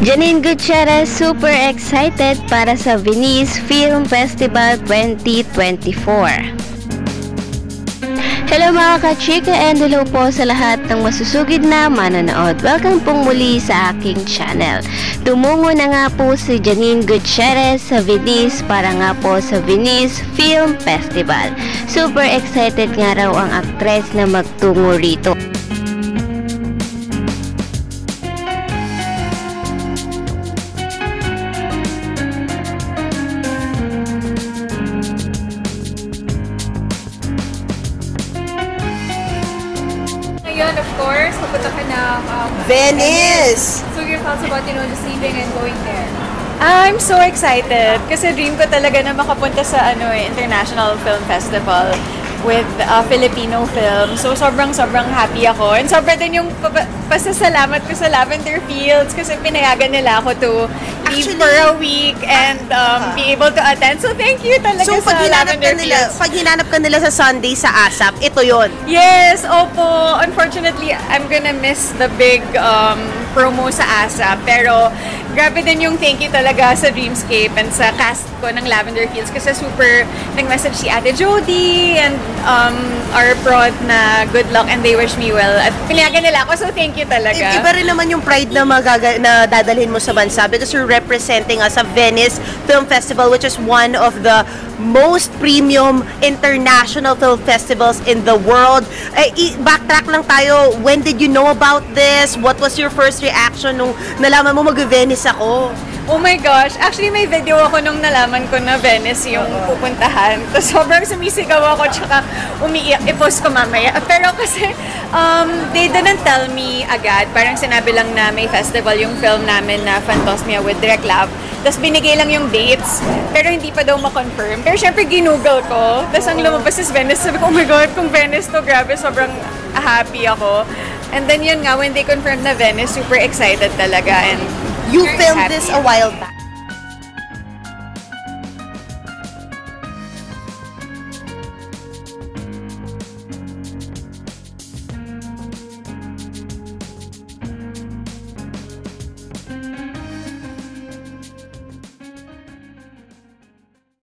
Janine Gutierrez super excited para sa Venice Film Festival 2024. Hello mga ka-chika and hello po sa lahat ng masusugid na manonood. Welcome pong muli sa aking channel. Tumungo na nga po si Janine Gutierrez sa Venice para nga po sa Venice Film Festival. Super excited nga raw ang aktres na magtungo rito. Ngayon, of course, pupunta ka ng Venice! So your thoughts about, just leaving and going there? I'm so excited kasi dream ko talaga na makapunta sa International Film Festival with Filipino film. So sobrang happy ako. And sobrang din yung pasasalamat ko sa Lavender Fields kasi pinayagan nila ako to leave for a week and be able to attend. So thank you talaga sa Lavender Fields. Pag hinanap ka nila sa Sunday sa ASAP, ito yon. Yes, opo. Unfortunately, I'm gonna miss the big promo sa ASAP. Pero grabe din yung thank you talaga sa Dreamscape and sa cast ko ng Lavender Fields kasi super nag-message si Ate Jody and our prod na good luck and they wish me well. At pinayagan nila ako, so thank you talaga. Iba rin naman yung pride na dadalhin mo sa bansa because you're representing us sa Venice Film Festival, which is one of the most premium international film festivals in the world. Backtrack lang tayo. When did you know about this? What was your first reaction nung nalaman mo mag-Venice ako? Oh my gosh! Actually, may video ako nung nalaman ko na Venice yung pupuntahan. Tapos sobrang sumisigaw ako tsaka umiiyak. I-post ko mamaya. Pero kasi they didn't tell me agad. Parang sinabi lang na may festival yung film namin na Phantosmia with Direct Love. Tapos binigay lang yung dates. Pero hindi pa daw ma-confirm. Pero syempre ginoogle ko. Tapos ang lumabas is Venice. Sabi ko, oh my God, kung Venice to, grabe, sobrang happy ako. And then yun nga, when they confirmed na Venice, super excited talaga. And you filmed this a while back.